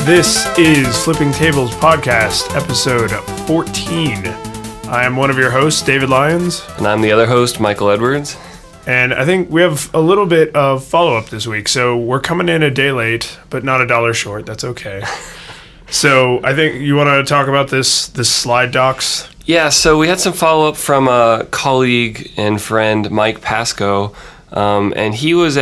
This is Flipping Tables Podcast, episode 14. I am one of your hosts, David Lyons. And I'm the other host, Michael Edwards. And I think we have a little bit of follow-up this week, so we're coming in a day late, but not $1 short. That's okay. So I think you want to talk about this slide docs? Yeah, so we had some follow-up from a colleague and friend, Mike Pasco, and he was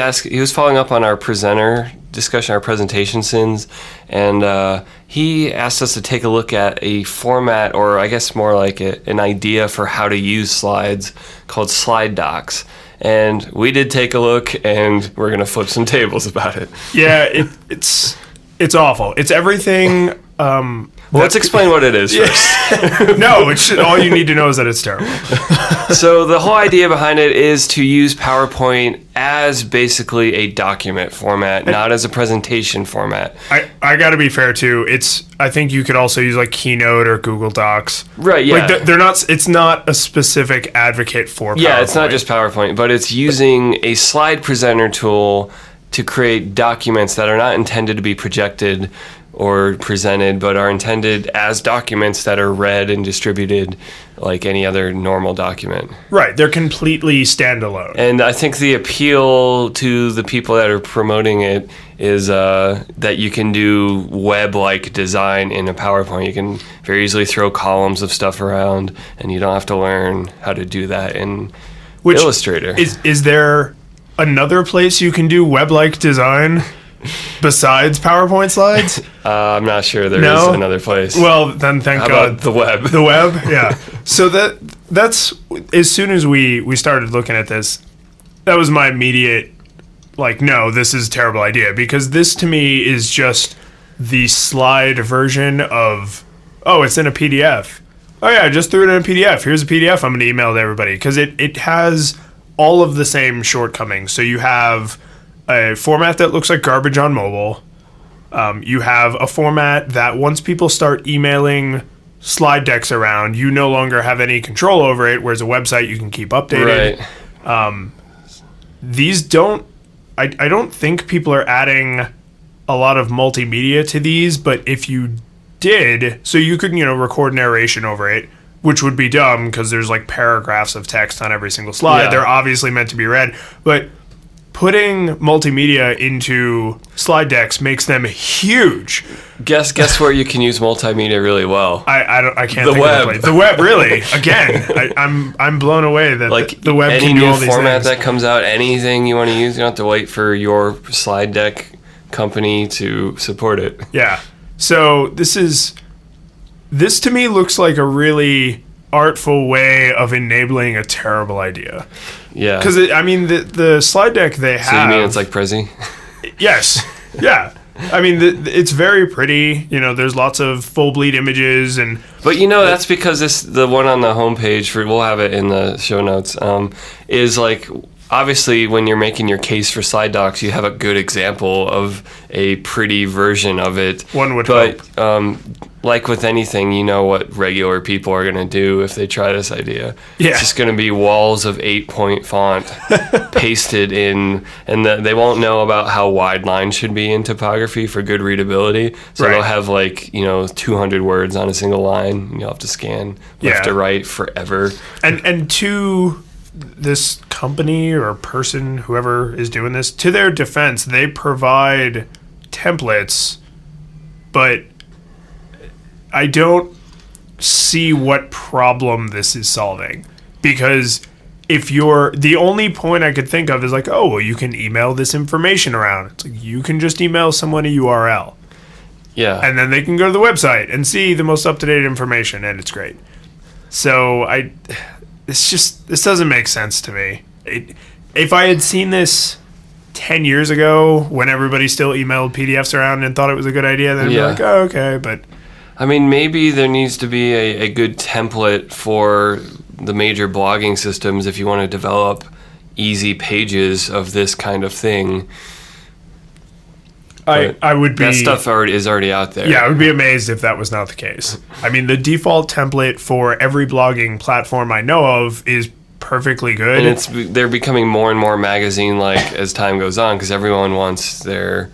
following up on our presenter discussion, our presentation sins, and he asked us to take a look at a format, or I guess more like an idea for how to use slides called slide docs. And we did take a look, and we're going to flip some tables about it. Yeah, it's awful. It's everything... Well, let's explain what it is first. No, all you need to know is that it's terrible. So the whole idea behind it is to use PowerPoint as basically a document format, not as a presentation format. I got to be fair too. I think you could also use like Keynote or Google Docs. Right. Yeah. Like they're not. It's not a specific advocate for PowerPoint. Yeah, it's not just PowerPoint, but it's using a slide presenter tool to create documents that are not intended to be projected or presented, but are intended as documents that are read and distributed like any other normal document. Right, they're completely standalone. And I think the appeal to the people that are promoting it is that you can do web-like design in a PowerPoint. You can very easily throw columns of stuff around, and you don't have to learn how to do that in Illustrator. Is there another place you can do web-like design besides PowerPoint slides? I'm not sure there is another place. Well, then thank How God. about the web? The web, yeah. So that's as soon as we started looking at this, that was my immediate, like, no, this is a terrible idea, because this to me is just the slide version of, oh, it's in a PDF. Oh yeah, I just threw it in a PDF. Here's a PDF I'm going to email to everybody, because it has all of the same shortcomings. So you have a format that looks like garbage on mobile. You have a format that once people start emailing slide decks around, you no longer have any control over it, whereas a website you can keep updated. Right. I don't think people are adding a lot of multimedia to these, but if you did, so you could, record narration over it, which would be dumb because there's like paragraphs of text on every single slide. Yeah. They're obviously meant to be read, but putting multimedia into slide decks makes them huge. Guess where you can use multimedia really well? I can't. The web. The web, really. Again, I'm blown away that like the web any can do new all these format things. that comes out, anything you want to use, you don't have to wait for your slide deck company to support it. Yeah. So this to me looks like a really artful way of enabling a terrible idea. Yeah. Because, the slide deck they have... So you mean it's like Prezi? Yes. Yeah. It's very pretty. There's lots of full bleed images. But that's because the one on the homepage, we'll have it in the show notes, is like... Obviously, when you're making your case for slide docs, you have a good example of a pretty version of it. One would hope. But like with anything, you know what regular people are going to do if they try this idea. Yeah. It's just going to be walls of 8-point font pasted in, and they won't know about how wide lines should be in typography for good readability. So they'll have 200 words on a single line, and you'll have to scan left to right forever. And to this company or person, whoever is doing this, to their defense, they provide templates, but I don't see what problem this is solving. Because if the only point I could think of is like, oh, well, you can email this information around. It's like, you can just email someone a URL. Yeah. And then they can go to the website and see the most up-to-date information, and it's great. So this doesn't make sense to me. If I had seen this 10 years ago when everybody still emailed PDFs around and thought it was a good idea, then I'd be like, oh, okay, but... maybe there needs to be a good template for the major blogging systems if you want to develop easy pages of this kind of thing. I would be... That stuff is already out there. Yeah, I would be amazed if that was not the case. The default template for every blogging platform I know of is perfectly good. And they're becoming more and more magazine-like as time goes on because everyone wants their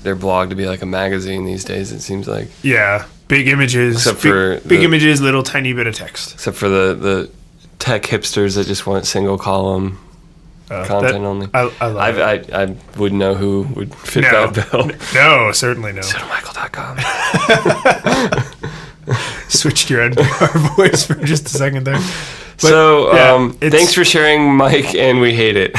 their blog to be like a magazine these days, it seems like. Yeah. Big images. Except for big images, little tiny bit of text. Except for the tech hipsters that just want single column content only. I love it. I wouldn't know who would fit that bill. No, certainly no. Michael.com. Switched your NPR voice for just a second there. But, thanks for sharing, Mike, and we hate it.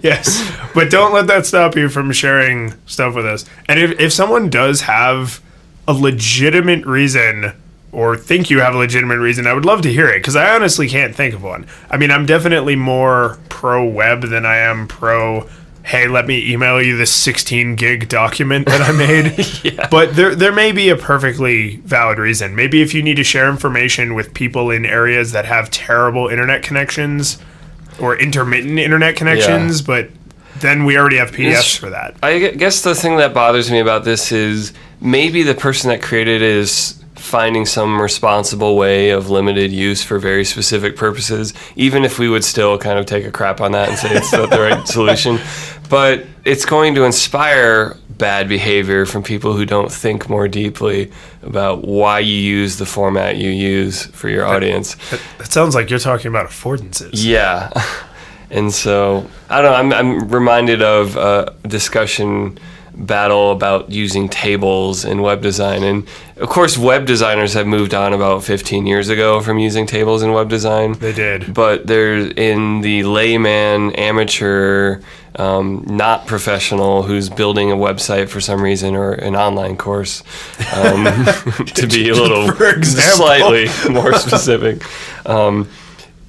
Yes, but don't let that stop you from sharing stuff with us. And if someone does have a legitimate reason or think you have a legitimate reason, I would love to hear it, because I honestly can't think of one. I mean, I'm definitely more pro-web than I am pro, hey, let me email you this 16-gig document that I made. Yeah. But there may be a perfectly valid reason. Maybe if you need to share information with people in areas that have terrible internet connections or intermittent internet connections, but then we already have PDFs for that. I guess the thing that bothers me about this is maybe the person that created it is finding some responsible way of limited use for very specific purposes, even if we would still kind of take a crap on that and say it's not the right solution. But it's going to inspire bad behavior from people who don't think more deeply about why you use the format you use for your audience. That sounds like you're talking about affordances. Yeah. And so, I don't know, I'm reminded of a discussion battle about using tables in web design. And of course, web designers have moved on about 15 years ago from using tables in web design. They did. But there's in the layman, amateur, not professional who's building a website for some reason or an online course, to be a little slightly more specific.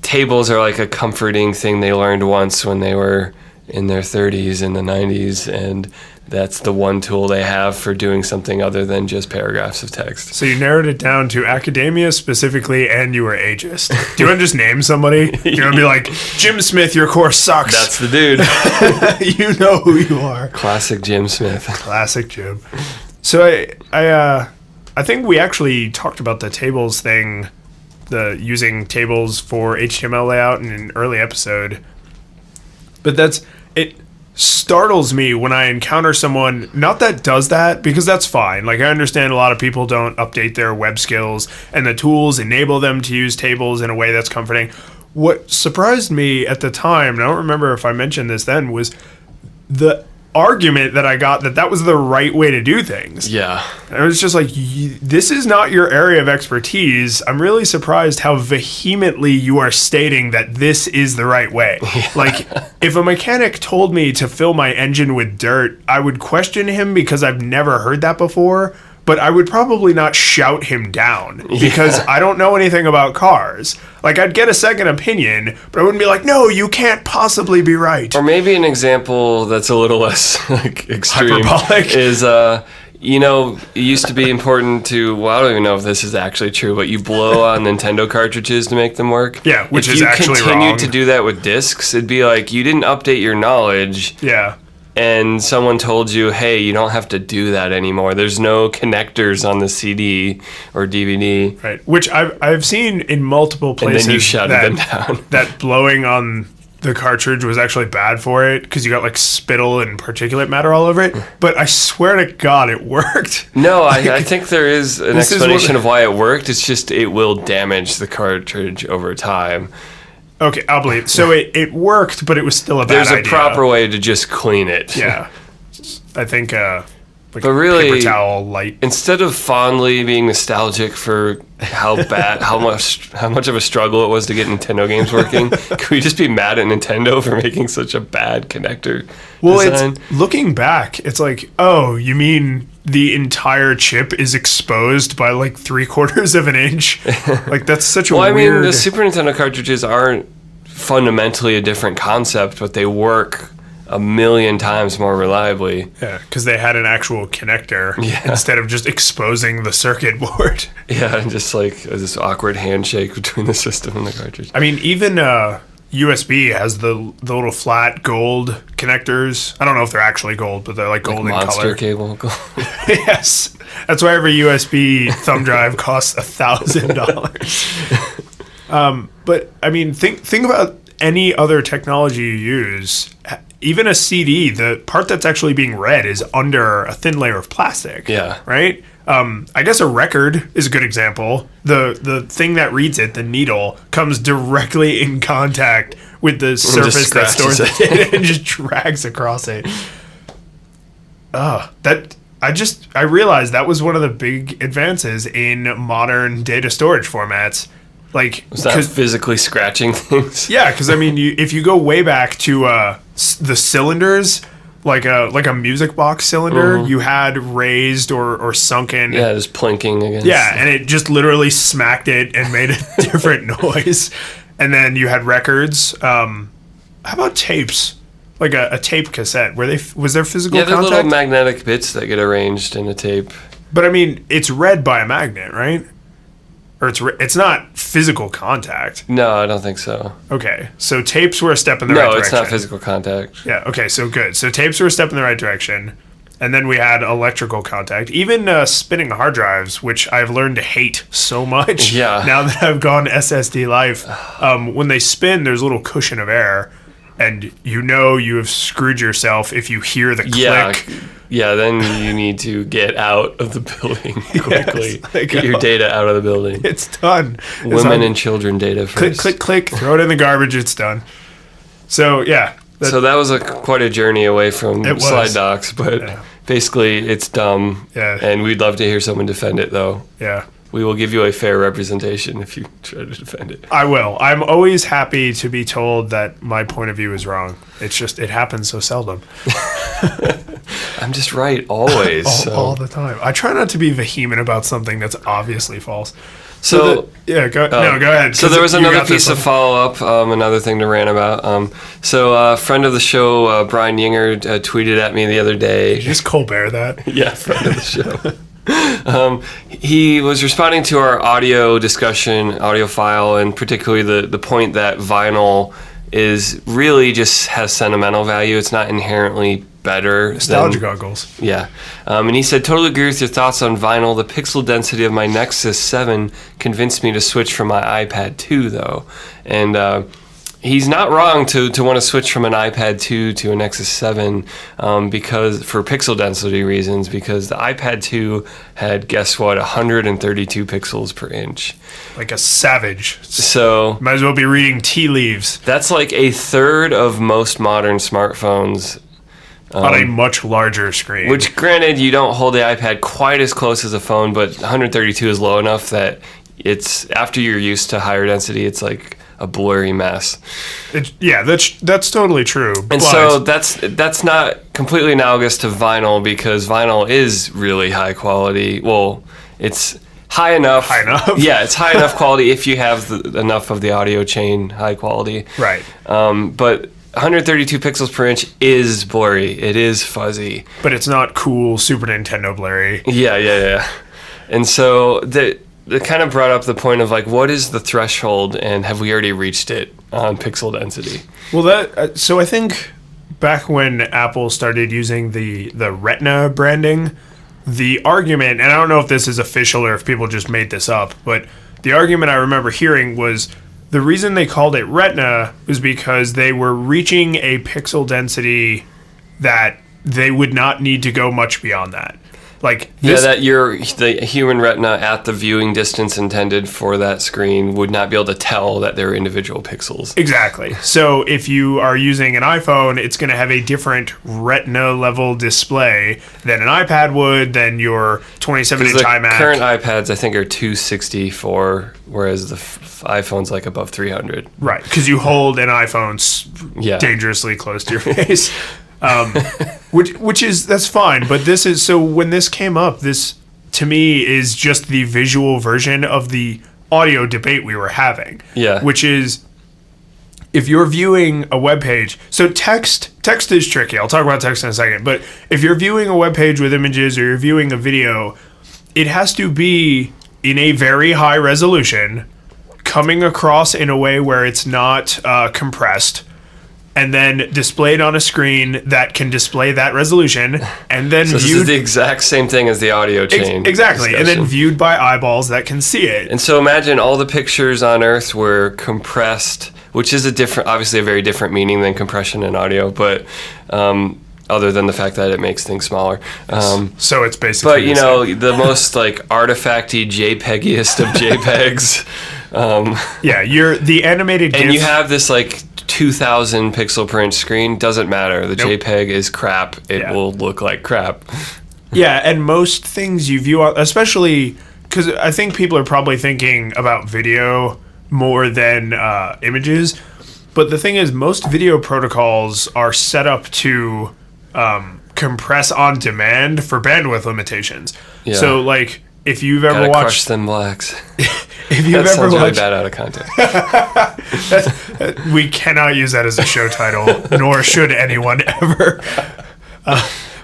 Tables are like a comforting thing they learned once when they were in their 30s in the 90s, and that's the one tool they have for doing something other than just paragraphs of text. So you narrowed it down to academia specifically, and you were ageist. Do you want to just name somebody? Do you want to be like, Jim Smith, your course sucks? That's the dude. You know who you are. Classic Jim Smith. Classic Jim. So I think we actually talked about the tables thing, the using tables for HTML layout in an early episode. But it startles me when I encounter someone, not that does that, because that's fine. Like, I understand a lot of people don't update their web skills, and the tools enable them to use tables in a way that's comforting. What surprised me at the time, and I don't remember if I mentioned this then, was the argument that I got that was the right way to do things. Yeah. And I was just like, this is not your area of expertise. I'm really surprised how vehemently you are stating that this is the right way. Yeah. Like, if a mechanic told me to fill my engine with dirt, I would question him because I've never heard that before. But I would probably not shout him down because I don't know anything about cars. Like, I'd get a second opinion, but I wouldn't be like, no, you can't possibly be right. Or maybe an example that's a little less extreme hyperbolic is, it used to be important to, well, I don't even know if this is actually true, but you blow on Nintendo cartridges to make them work. Yeah, which is actually wrong. If you continued to do that with discs, it'd be like you didn't update your knowledge. Yeah. And someone told you, hey, you don't have to do that anymore. There's no connectors on the CD or DVD. Right, which I've seen in multiple places. And then you shouted them down. That blowing on the cartridge was actually bad for it because you got like spittle and particulate matter all over it. But I swear to God, it worked. No, I think there is an explanation of why it worked. It's just it will damage the cartridge over time. Okay, I'll believe it. So it worked, but it was still a bad idea. There's a proper way to just clean it. Yeah. I think but really, paper towel light. Instead of fondly being nostalgic for how much of a struggle it was to get Nintendo games working, can we just be mad at Nintendo for making such a bad connector design? It's looking back, it's like, oh, you mean the entire chip is exposed by like 3/4 of an inch? Like, that's such a weird... Well, I mean, the Super Nintendo cartridges aren't fundamentally a different concept, but they work a million times more reliably. Yeah, because they had an actual connector instead of just exposing the circuit board. Yeah, and just like this awkward handshake between the system and the cartridge. I mean, even USB has the little flat gold connectors. I don't know if they're actually gold, but they're like gold in color. Monster cable gold. Yes. That's why every USB thumb drive costs $1,000. But I mean, think about any other technology you use. even a CD, the part that's actually being read is under a thin layer of plastic. Yeah. Right? I guess a record is a good example. The thing that reads it, the needle, comes directly in contact with the surface that stores it and just drags across it. I realized that was one of the big advances in modern data storage formats. Like, was that physically scratching things? Yeah, because I mean, if you go way back to the cylinders, like a music box cylinder, you had raised or sunken. Yeah, just plinking against. Yeah, and it just literally smacked it and made a different noise. And then you had records. How about tapes? Like a tape cassette. Was there physical contact? Yeah, they're little magnetic bits that get arranged in a tape. But I mean, it's read by a magnet, right? Or it's not physical contact. No, I don't think so. Okay, so tapes were a step in the right direction. No, it's not physical contact. Yeah, okay, so good. So tapes were a step in the right direction. And then we had electrical contact. Even spinning hard drives, which I've learned to hate so much. Yeah. Now that I've gone SSD life, when they spin, there's a little cushion of air. And you know you have screwed yourself if you hear the click. Yeah, then you need to get out of the building quickly. Yes, get your data out of the building. It's done. Women and children data first. Click, click, click. Throw it in the garbage. It's done. So, yeah. So that was quite a journey away from slide docs, but basically it's dumb. Yeah. And we'd love to hear someone defend it, though. Yeah. We will give you a fair representation if you try to defend it. I will. I'm always happy to be told that my point of view is wrong. It's just, it happens so seldom. I'm just right always. All the time. I try not to be vehement about something that's obviously false. So go ahead. So there was another piece of follow-up, another thing to rant about. So a friend of the show, Brian Yinger, tweeted at me the other day. Did you just Colbert that? Yeah, friend of the show. He was responding to our audio discussion, audiophile, and particularly the point that vinyl is really just has sentimental value. It's not inherently better. Nostalgia goggles. Yeah. And he said, totally agree with your thoughts on vinyl. The pixel density of my Nexus 7 convinced me to switch from my iPad 2, though. And he's not wrong to want to switch from an iPad 2 to a Nexus 7 because for pixel density reasons, because the iPad 2 had, guess what, 132 pixels per inch. Like a savage. So might as well be reading tea leaves. That's like a third of most modern smartphones. On a much larger screen. Which, granted, you don't hold the iPad quite as close as a phone, but 132 is low enough that it's, after you're used to higher density, it's like a blurry mess. That's totally true. And so that's not completely analogous to vinyl, because vinyl is really high quality. Well, it's high enough. High enough? Yeah, it's high enough quality if you have enough of the audio chain high quality. Right. But 132 pixels per inch is blurry. It is fuzzy. But it's not cool Super Nintendo blurry. Yeah. And so that kind of brought up the point of, like, what is the threshold, and have we already reached it on pixel density? Well, so I think back when Apple started using the Retina branding, the argument, and I don't know if this is official or if people just made this up, but the argument I remember hearing was the reason they called it Retina was because they were reaching a pixel density that they would not need to go much beyond that. Like this, that the human retina at the viewing distance intended for that screen would not be able to tell that they're individual pixels. Exactly. So if you are using an iPhone, it's going to have a different retina level display than an iPad would, than your 27-inch iMac. The current iPads, I think, are 264, whereas the iPhone's like above 300. Right, because you hold an iPhone dangerously close to your face. Which is, that's fine, but this is, so when this came up, this to me is just the visual version of the audio debate we were having. Yeah. Which is, if you're viewing a web page, so text is tricky. I'll talk about text in a second, but if you're viewing a web page with images or you're viewing a video, it has to be in a very high resolution, coming across in a way where it's not compressed, and then displayed on a screen that can display that resolution, and then this is the exact same thing as the audio chain. Exactly, and then viewed by eyeballs that can see it. And so imagine all the pictures on Earth were compressed which is obviously a very different meaning than compression in audio, but other than the fact that it makes things smaller. So it's basically. But the most like artifacty JPEGiest of JPEGs. Yeah, you're the animated GIF. And you have this like 2,000 pixel per inch screen. Doesn't matter. The JPEG is crap. It will look like crap. Yeah, and most things you view, especially because I think people are probably thinking about video more than images. But the thing is, most video protocols are set up to compress on demand for bandwidth limitations. Yeah. So, like, if you've ever watched... Crush them blacks. If you've that ever sounds really watched... bad out of context. We cannot use that as a show title, nor should anyone ever.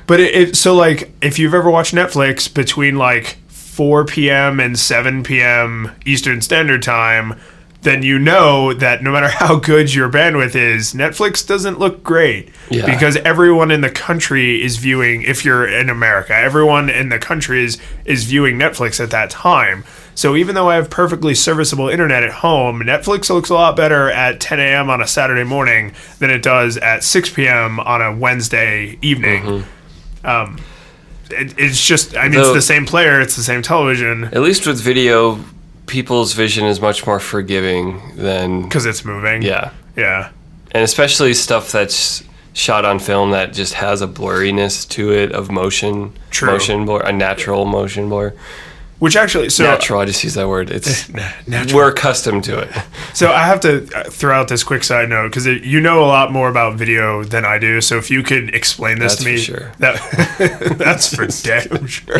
But so, like, if you've ever watched Netflix between, like, 4 p.m. and 7 p.m. Eastern Standard Time, then you know that no matter how good your bandwidth is, Netflix doesn't look great. Yeah. Because everyone in the country is viewing, if you're in America, everyone in the country is viewing Netflix at that time. So even though I have perfectly serviceable internet at home, Netflix looks a lot better at 10 a.m. on a Saturday morning than it does at 6 p.m. on a Wednesday evening. Mm-hmm. It's just, I mean, it's the same player, it's the same television. At least with video, people's vision is much more forgiving than... Because it's moving. Yeah. Yeah. And especially stuff that's shot on film that just has a blurriness to it of motion. True. Motion blur, a natural motion blur. Which actually... natural, I just use that word. It's natural. We're accustomed to it. So I have to throw out this quick side note, because you know a lot more about video than I do, so if you could explain this to me... That's for sure. That's for damn sure.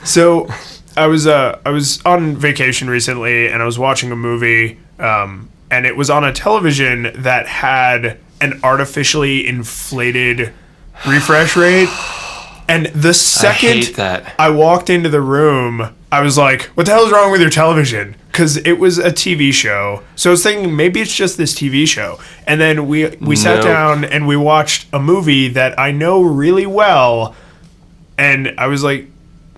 So I was on vacation recently, and I was watching a movie, and it was on a television that had an artificially inflated refresh rate. And the second I walked into the room, I was like, what the hell is wrong with your television? Because it was a TV show. So I was thinking, maybe it's just this TV show. And then we sat down and we watched a movie that I know really well. And I was like,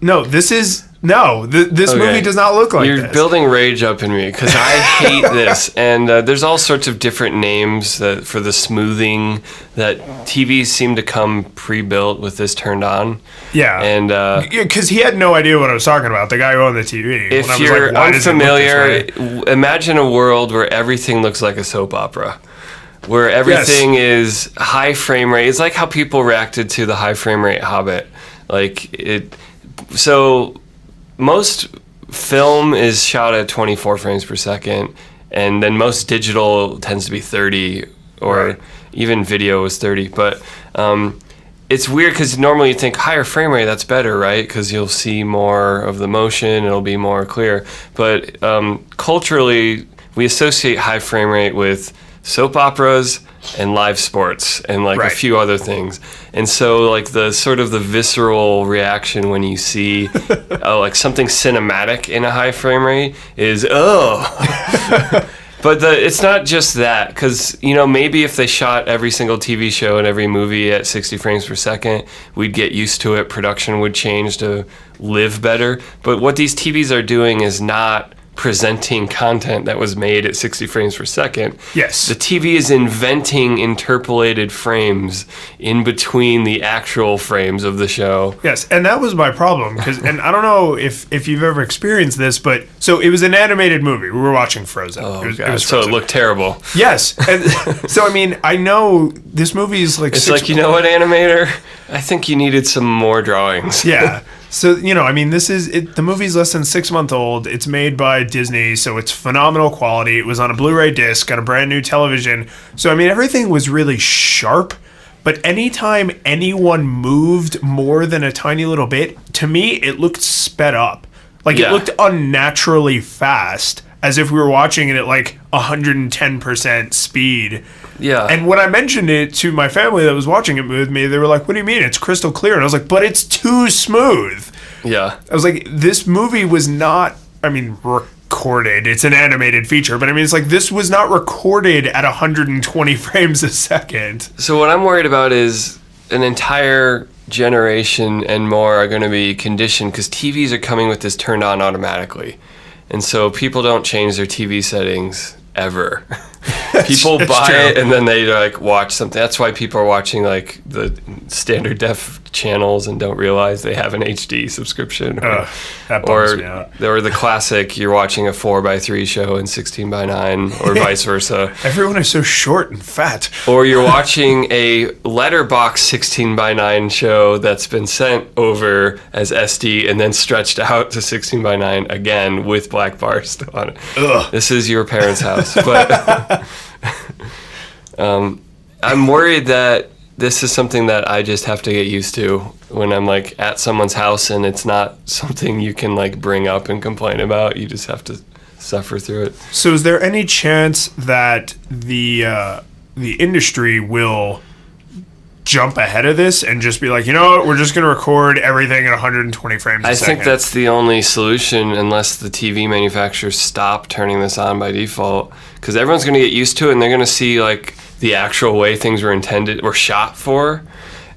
this movie does not look like this. You're building rage up in me because I hate this. And there's all sorts of different names for the smoothing that TVs seem to come pre-built with this turned on. Yeah. And because he had no idea what I was talking about, the guy who owned the TV. If you're unfamiliar, imagine a world where everything looks like a soap opera. Where everything is high frame rate. It's like how people reacted to the high frame rate Hobbit. So most film is shot at 24 frames per second, and then most digital tends to be 30, or even video is 30. But it's weird because normally you think higher frame rate, that's better, right? Because you'll see more of the motion, it'll be more clear. But culturally, we associate high frame rate with soap operas and live sports and a few other things. And so the sort of the visceral reaction when you see something cinematic in a high frame rate is but it's not just that, because maybe if they shot every single TV show and every movie at 60 frames per second, we'd get used to it, production would change to live better. But what these TVs are doing is not presenting content that was made at 60 frames per second. Yes. The TV is inventing interpolated frames in between the actual frames of the show. Yes, and that was my problem, and I don't know if you've ever experienced this, but so it was an animated movie. We were watching Frozen. Oh, it was God. So it looked terrible. Yes. And so I mean, I know this movie is it's you know what, animator? I think you needed some more drawings. Yeah. So, I mean, the movie's less than 6 months old. It's made by Disney, so it's phenomenal quality. It was on a Blu-ray disc, on a brand new television. So, I mean, everything was really sharp. But anytime anyone moved more than a tiny little bit, to me, it looked sped up. It looked unnaturally fast, as if we were watching it at 110% speed. Yeah. And when I mentioned it to my family that was watching it with me, they were like, what do you mean? It's crystal clear. And I was like, but it's too smooth. Yeah. I was like, this movie was not, recorded. It's an animated feature. But it's this was not recorded at 120 frames a second. So what I'm worried about is an entire generation and more are going to be conditioned, because TVs are coming with this turned on automatically. And so people don't change their TV settings ever. People It's buy true. it and then they like watch something. That's why people are watching like the standard def channels and don't realize they have an HD subscription. That bums me out. Or the classic, you're watching a 4:3 show in 16:9, or vice versa. Everyone is so short and fat. Or you're watching a letterbox 16:9 show that's been sent over as SD and then stretched out to 16:9 again with black bars still on it. Ugh. This is your parents' house. But I'm worried that this is something that I just have to get used to when I'm like at someone's house and it's not something you can like bring up and complain about. You just have to suffer through it. So is there any chance that the industry will jump ahead of this and just be like, you know what, we're just going to record everything at 120 frames a I second? think that's the only solution unless the TV manufacturers stop turning this on by default, because everyone's going to get used to it and they're going to see like the actual way things were intended or shot for,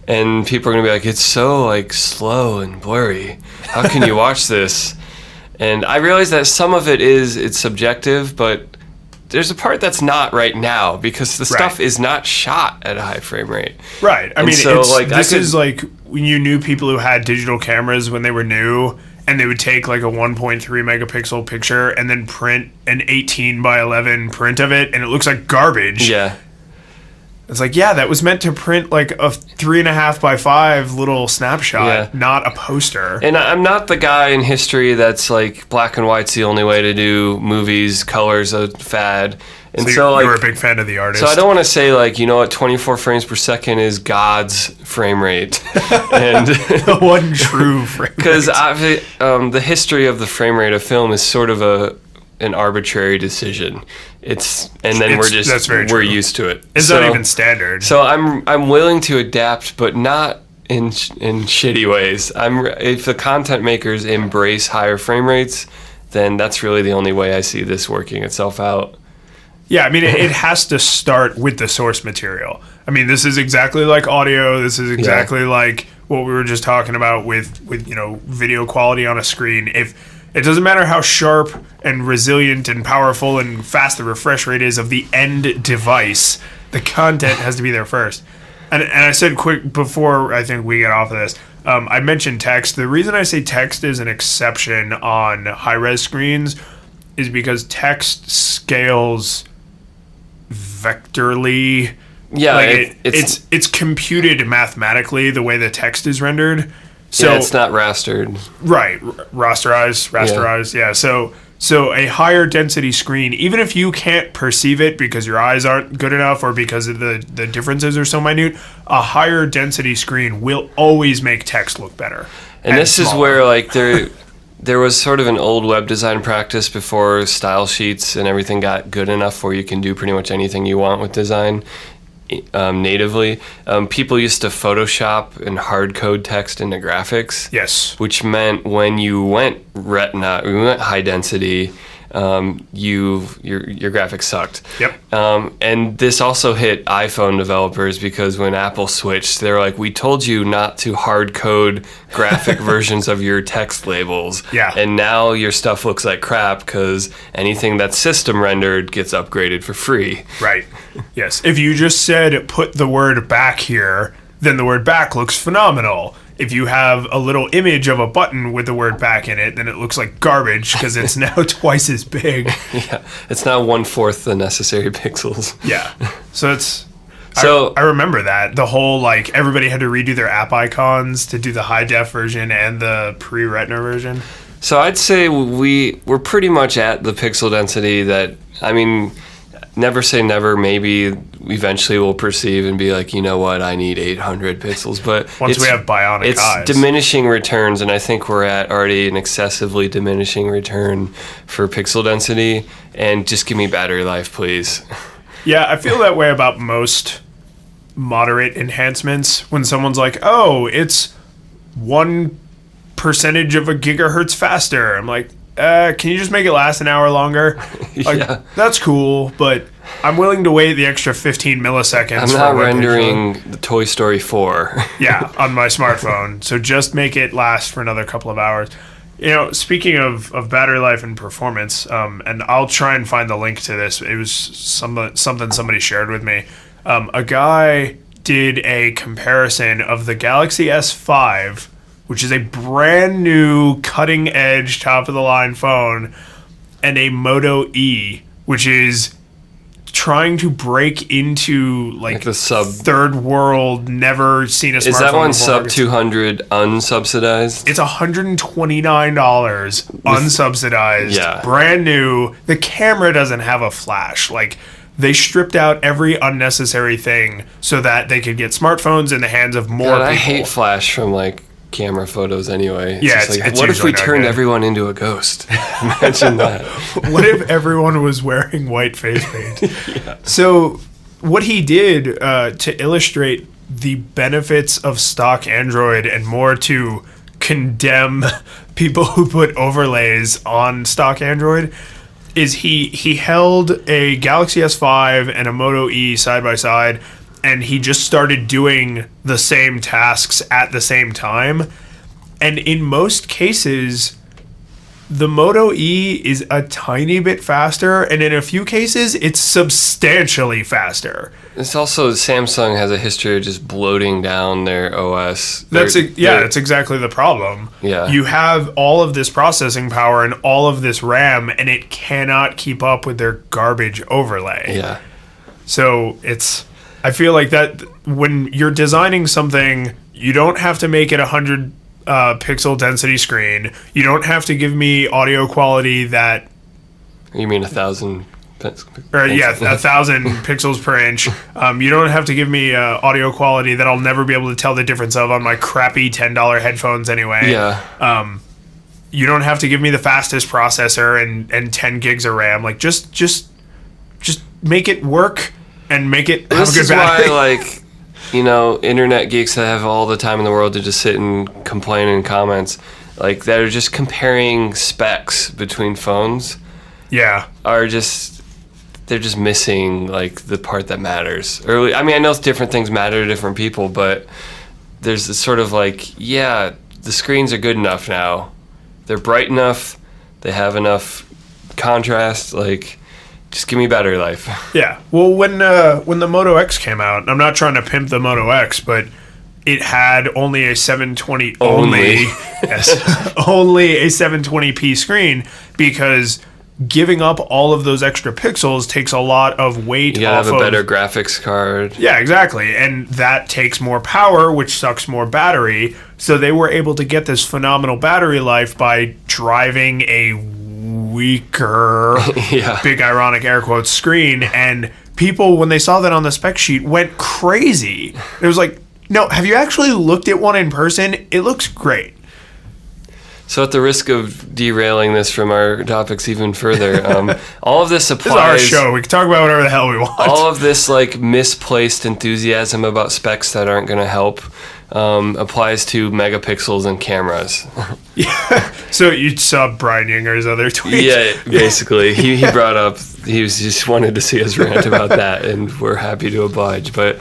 and people are going to be like, it's so like slow and blurry. How can you watch this? And I realize that some of it's subjective, but there's a part that's not right now because the stuff is not shot at a high frame rate. Right. I And mean, so, it's, like, this is like when you knew people who had digital cameras when they were new, and they would take like a 1.3 megapixel picture and then print an 18 by 11 print of it, and it looks like garbage. Yeah. It's like, yeah, that was meant to print like a 3.5 by 5 little snapshot, Yeah. not a poster. And I'm not the guy in history that's like black and white's the only way to do movies, color's a fad. And so you're like, a big fan of the artist. so I don't want to say like, you know what, 24 frames per second is God's frame rate. And the one true frame because rate. the history of the frame rate of film is sort of an arbitrary decision. That's very true. used to it. It's not even standard. So I'm willing to adapt, but not in shitty ways. If the content makers embrace higher frame rates, then that's really the only way I see this working itself out. Yeah, I mean, it has to start with the source material. I mean, this is exactly like audio. This is exactly like what we were just talking about with video quality on a screen. If it doesn't matter how sharp and resilient and powerful and fast the refresh rate is of the end device, the content has to be there first. And I said quick before I think we get off of this, I mentioned text. The reason I say text is an exception on high-res screens is because text scales vectorally. Yeah, like it's computed mathematically the way the text is rendered. So it's not rastered. Right, rasterized. Yeah. So a higher density screen, even if you can't perceive it because your eyes aren't good enough or because of the differences are so minute, a higher density screen will always make text look better. And this is where like there was sort of an old web design practice before style sheets and everything got good enough where you can do pretty much anything you want with design natively. People used to Photoshop and hard code text into graphics. Yes. Which meant when you went retina, we went high density, your graphics sucked. Yep. And this also hit iPhone developers because when Apple switched, they're like, we told you not to hard code graphic versions of your text labels. Yeah. And now your stuff looks like crap because anything that's system rendered gets upgraded for free. Right. Yes. If you just said put the word back here, then the word back looks phenomenal. If you have a little image of a button with the word back in it, then it looks like garbage because it's now twice as big. Yeah. It's now 1/4 the necessary pixels. Yeah. So it's... So I remember that. The whole, like, everybody had to redo their app icons to do the high-def version and the pre-retina version. So I'd say we're pretty much at the pixel density that, I mean, never say never. Maybe eventually we'll perceive and be like, you know what, I need 800 pixels. But once we have bionic eyes. It's diminishing returns, and I think we're at already an excessively diminishing return for pixel density. And just give me battery life, please. Yeah, I feel that way about most moderate enhancements. When someone's like, oh, it's 1% of a gigahertz faster. I'm like, can you just make it last an hour longer? Like, Yeah. That's cool, but I'm willing to wait the extra 15 milliseconds. I'm not rendering the Toy Story 4. Yeah, on my smartphone. So just make it last for another couple of hours. Speaking of battery life and performance, and I'll try and find the link to this. It was something somebody shared with me. A guy did a comparison of the Galaxy S5, which is a brand new, cutting edge, top of the line phone, and a Moto E, which is trying to break into like the sub third world, never seen a smartphone. Is that one before. sub 200 unsubsidized? It's $129 unsubsidized, brand new. The camera doesn't have a flash. Like, they stripped out every unnecessary thing so that they could get smartphones in the hands of more people. I hate flash from like camera photos anyway. It's what if we turned everyone into a ghost? Imagine that. What if everyone was wearing white face paint? So what he did to illustrate the benefits of stock Android and more to condemn people who put overlays on stock Android is he held a Galaxy S5 and a Moto E side by side, and he just started doing the same tasks at the same time. And in most cases, the Moto E is a tiny bit faster, and in a few cases, it's substantially faster. It's also Samsung has a history of just bloating down their OS. That's exactly the problem. Yeah. You have all of this processing power and all of this RAM, and it cannot keep up with their garbage overlay. Yeah. So I feel like that when you're designing something, you don't have to make it 100 pixel density screen. You don't have to give me audio quality that... You mean 1,000... 1,000 pixels per inch. You don't have to give me audio quality that I'll never be able to tell the difference of on my crappy $10 headphones anyway. Yeah. You don't have to give me the fastest processor and 10 gigs of RAM. Like, just make it work and make it have a good battery. This is why, internet geeks that have all the time in the world to just sit and complain in comments, like, that are just comparing specs between phones. Yeah. They're just missing, like, the part that matters. I know different things matter to different people, but there's this sort of like, the screens are good enough now. They're bright enough. They have enough contrast. Like, just give me battery life. Yeah. Well, when the Moto X came out, I'm not trying to pimp the Moto X, but it had only a 720 only a 720p screen, because giving up all of those extra pixels takes a lot of weight off of... You gotta have a better graphics card. Yeah, exactly. And that takes more power, which sucks more battery. So they were able to get this phenomenal battery life by driving a weaker, big ironic air quotes, screen. And people, when they saw that on the spec sheet, went crazy. It was like, no, have you actually looked at one in person? It looks great. So at the risk of derailing this from our topics even further, all of this applies... This is our show. We can talk about whatever the hell we want. All of this misplaced enthusiasm about specs that aren't going to help applies to megapixels and cameras. Yeah. So you saw Brian Yinger's other tweet? Yeah, basically. He brought up... He was just wanted to see us rant about that, and we're happy to oblige. But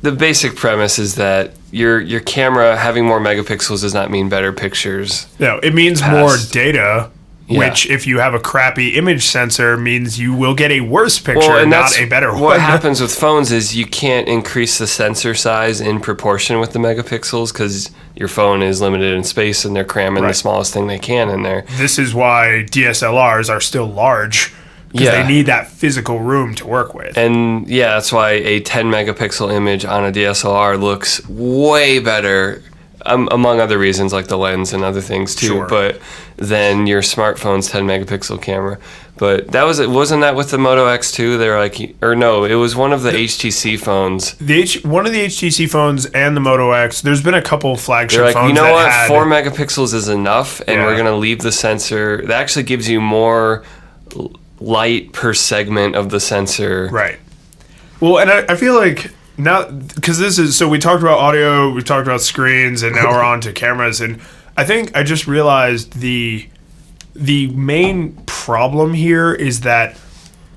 the basic premise is that your camera having more megapixels does not mean better pictures. No, it means more data, which if you have a crappy image sensor means you will get a worse picture, not a better one. What happens with phones is you can't increase the sensor size in proportion with the megapixels because your phone is limited in space and they're cramming the smallest thing they can in there. This is why DSLRs are still large. Because they need that physical room to work with. And that's why a 10 megapixel image on a DSLR looks way better, among other reasons like the lens and other things too, but than your smartphone's 10 megapixel camera. But wasn't that with the Moto X too? They were like, or no, it was one of the HTC phones. One of the HTC phones and the Moto X. There's been a couple flagship phones. You know what? 4 megapixels is enough, and we're gonna leave the sensor. That actually gives you more light per segment of the sensor. Right. Well, and I feel like now, because we talked about audio, we talked about screens, and now we're on to cameras, and I think I just realized the main problem here is that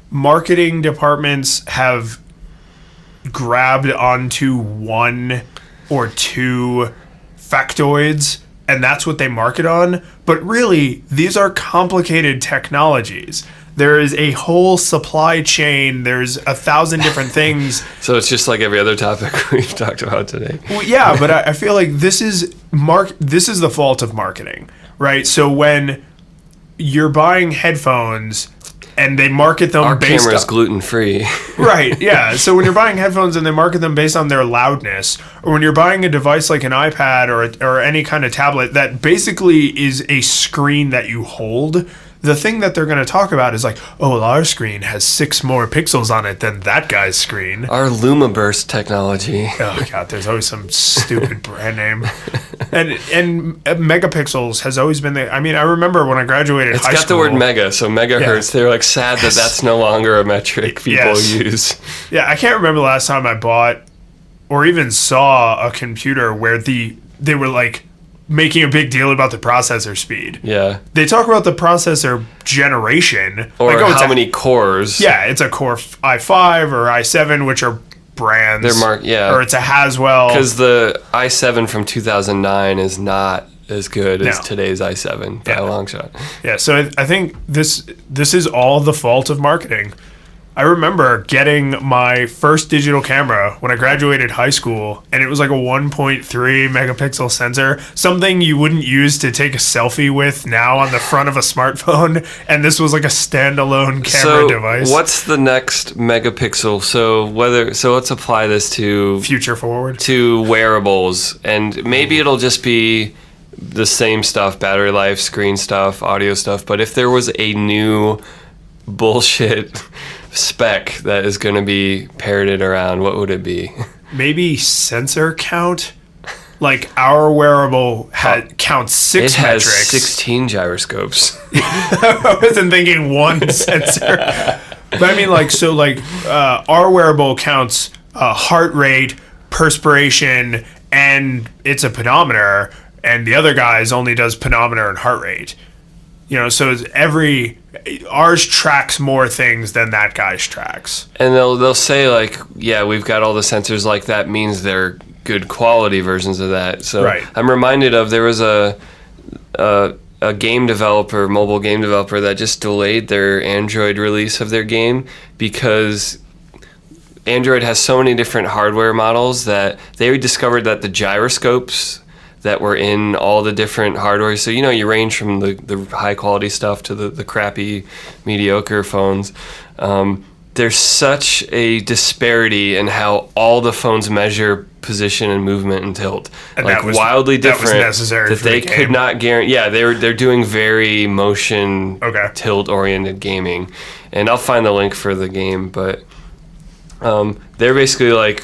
marketing departments have grabbed onto one or two factoids and that's what they market on. But really, these are complicated technologies. There is a whole supply chain. There's 1,000 different things. So it's just like every other topic we've talked about today. Well, yeah, but I feel like this is the fault of marketing, right? So when you're buying headphones and they market them Our based camera's on gluten-free. Right, yeah. So when you're buying headphones and they market them based on their loudness, or when you're buying a device like an iPad or any kind of tablet that basically is a screen that you hold, the thing that they're going to talk about is like, oh, well, our screen has 6 more pixels on it than that guy's screen. Our LumaBurst technology. Oh, God, there's always some stupid brand name. And megapixels has always been the... I mean, I remember when I graduated high school... It's got the word mega, so megahertz. Yeah. They're like sad that that's no longer a metric people use. Yeah, I can't remember the last time I bought or even saw a computer where they were like making a big deal about the processor speed. Yeah. They talk about the processor generation. Or like, how many cores. Yeah, it's a Core i5 or i7, which are brands. They're marked, yeah. Or it's a Haswell. Because the i7 from 2009 is not as good as today's i7 by a long shot. Yeah, so I think this is all the fault of marketing. I remember getting my first digital camera when I graduated high school, and it was like a 1.3 megapixel sensor, something you wouldn't use to take a selfie with now on the front of a smartphone, and this was like a standalone camera device. What's the next megapixel? So let's apply this to future forward to wearables, and maybe it'll just be the same stuff: battery life, screen stuff, audio stuff. But if there was a new bullshit spec that is going to be parroted around, what would it be? Maybe sensor count. Like our wearable counts 6 it metrics. It has 16 gyroscopes. I wasn't thinking one sensor. But I mean, our wearable counts heart rate, perspiration, and it's a pedometer, and the other guy's only does pedometer and heart rate. So ours tracks more things than that guy's tracks. And they'll say like, yeah, we've got all the sensors, like that means they're good quality versions of that. So right. I'm reminded of there was a game developer, mobile game developer, that just delayed their Android release of their game because Android has so many different hardware models that they discovered that the gyroscopes that were in all the different hardware. So, you range from the high quality stuff to the crappy, mediocre phones. There's such a disparity in how all the phones measure position and movement and tilt. And like wildly different. That was necessary that for they the could game. not guarantee. Yeah, they're doing very motion tilt oriented gaming. And I'll find the link for the game, but they're basically like,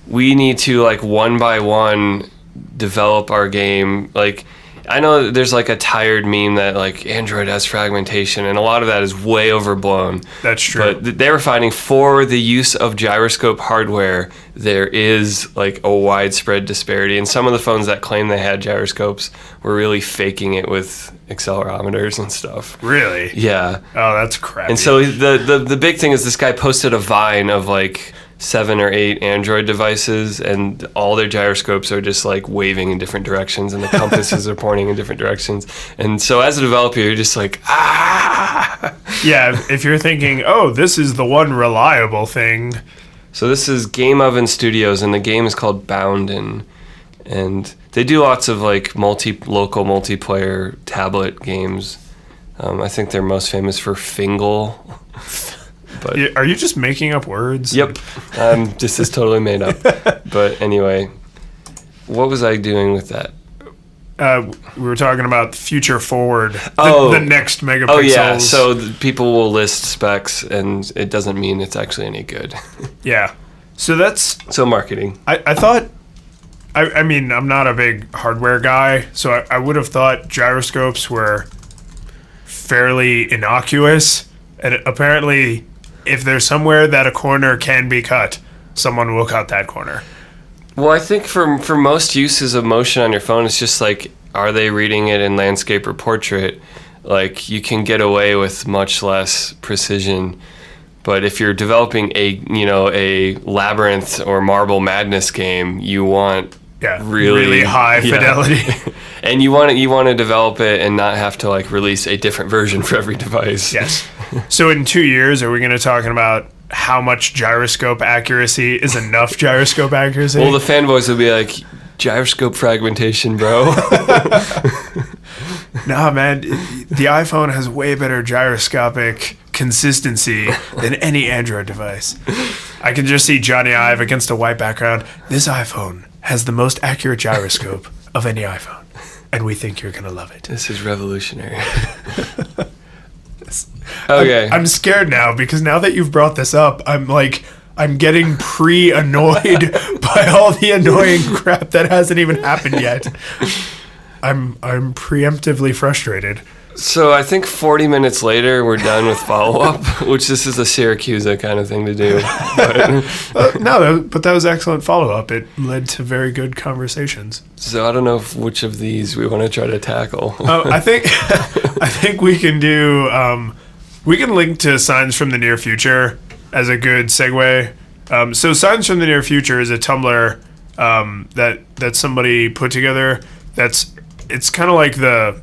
we need to like one by one develop our game. Like, I know there's like a tired meme that like Android has fragmentation, and a lot of that is way overblown. That's true. But they were finding for the use of gyroscope hardware, there is like a widespread disparity. And some of the phones that claim they had gyroscopes were really faking it with accelerometers and stuff. Really? Yeah. Oh, that's crappy. And so the big thing is this guy posted a Vine of like 7 or 8 Android devices, and all their gyroscopes are just like waving in different directions, and the compasses are pointing in different directions. And so as a developer, you're just like, ah! Yeah, if you're thinking, oh, this is the one reliable thing. So this is Game Oven Studios, and the game is called Boundin'. And they do lots of like local multiplayer tablet games. I think they're most famous for Fingal. But are you just making up words? Yep. This is totally made up. But anyway, what was I doing with that? We were talking about future forward, the next megapixels. Oh, yeah. So people will list specs, and it doesn't mean it's actually any good. Yeah. So marketing. I thought, I mean, I'm not a big hardware guy, so I would have thought gyroscopes were fairly innocuous. And apparently, if there's somewhere that a corner can be cut, someone will cut that corner. Well, I think for most uses of motion on your phone, it's just like, are they reading it in landscape or portrait? Like, you can get away with much less precision. But if you're developing a Labyrinth or Marble Madness game, you want really high fidelity. And you want to develop it and not have to like release a different version for every device. Yes. So in 2 years, are we going to talk about how much gyroscope accuracy is enough gyroscope accuracy? Well, the fanboys will be like, gyroscope fragmentation, bro. Nah, man, the iPhone has way better gyroscopic consistency than any Android device. I can just see Johnny Ive against a white background. This iPhone has the most accurate gyroscope of any iPhone, and we think you're going to love it. This is revolutionary. Okay. I'm scared now because now that you've brought this up, I'm getting pre-annoyed by all the annoying crap that hasn't even happened yet. I'm preemptively frustrated. So I think 40 minutes later, we're done with follow-up, which this is a Syracuse kind of thing to do. But that was excellent follow-up. It led to very good conversations. So I don't know which of these we want to try to tackle. I think we can do. We can link to Signs from the Near Future as a good segue. So Signs from the Near Future is a Tumblr that somebody put together. It's kind of like the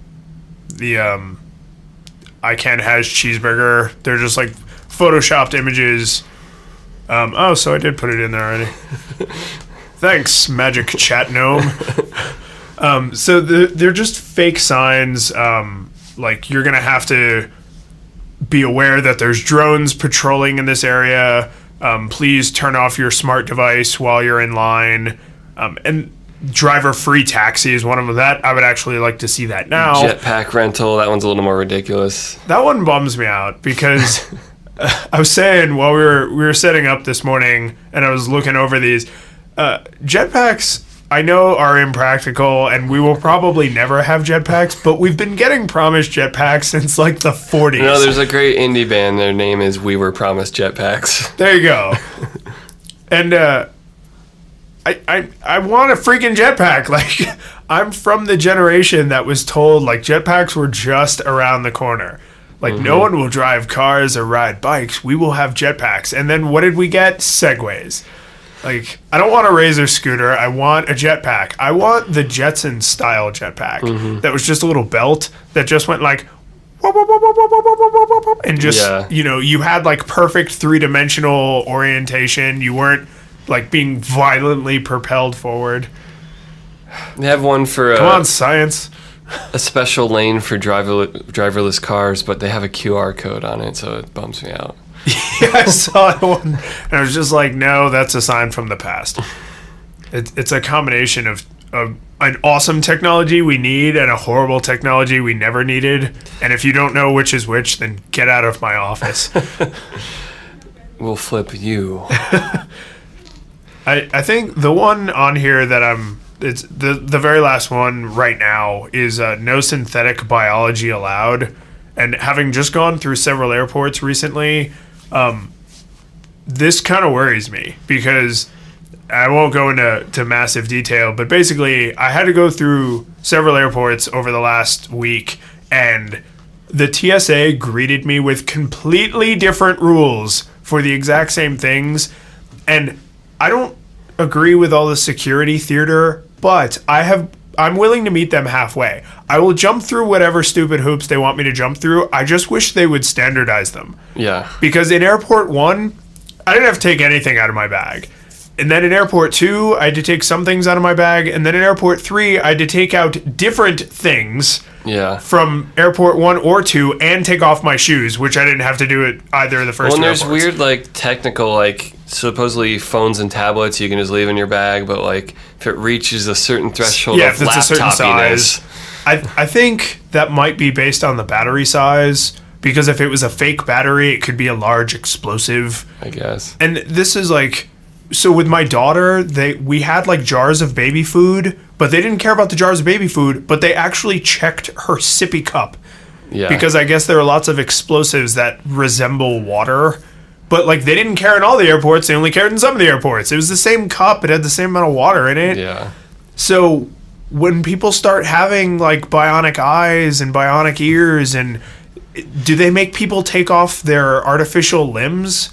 I Can Has Cheeseburger. They're just like photoshopped images. So I did put it in there already. Thanks, Magic Chat Gnome. So they're just fake signs. Like you're gonna have to be aware that there's drones patrolling in this area. Please turn off your smart device while you're in line. And driver-free taxi is one of them. That I would actually like to see that now. Jetpack rental, that one's a little more ridiculous. That one bums me out because I was saying while we were setting up this morning and I was looking over these jetpacks. I know are impractical and we will probably never have jetpacks, but we've been getting promised jetpacks since like the 40s. No, there's a great indie band. Their name is We Were Promised Jetpacks. There you go. And I want a freaking jetpack. Like, I'm from the generation that was told like jetpacks were just around the corner. Like no one will drive cars or ride bikes. We will have jetpacks. And then what did we get? Segways. Like, I don't want a Razor scooter. I want a jetpack. I want the Jetson style jetpack that was just a little belt that just went like, and just, you had like perfect 3-dimensional orientation. You weren't like being violently propelled forward. They have one for come on, science. A special lane for driverless cars, but they have a QR code on it, so it bums me out. Yeah, I saw that one, and I was just like, no, that's a sign from the past. It's a combination of an awesome technology we need and a horrible technology we never needed. And if you don't know which is which, then get out of my office. We'll flip you. I think the one on here that it's the very last one right now is no synthetic biology allowed. And having just gone through several airports recently, this kind of worries me because I won't go into massive detail, but basically I had to go through several airports over the last week, and the TSA greeted me with completely different rules for the exact same things. And I don't agree with all the security theater, but I'm willing to meet them halfway. I will jump through whatever stupid hoops they want me to jump through. I just wish they would standardize them. Yeah. Because in Airport 1, I didn't have to take anything out of my bag. And then in Airport 2, I had to take some things out of my bag. And then in Airport 3, I had to take out different things from Airport 1 or 2 and take off my shoes, which I didn't have to do at either of the first two there's airports. Weird, like, technical, like, supposedly phones and tablets you can just leave in your bag, but, like, if it reaches a certain threshold of if it's a certain size. I think that might be based on the battery size, because if it was a fake battery, it could be a large explosive. I guess. And this is like... So with my daughter, we had like jars of baby food, but they didn't care about the jars of baby food, but they actually checked her sippy cup. Yeah. Because I guess there are lots of explosives that resemble water, but like they didn't care in all the airports, they only cared in some of the airports. It was the same cup, it had the same amount of water in it. Yeah. So when people start having like bionic eyes and bionic ears, and do they make people take off their artificial limbs?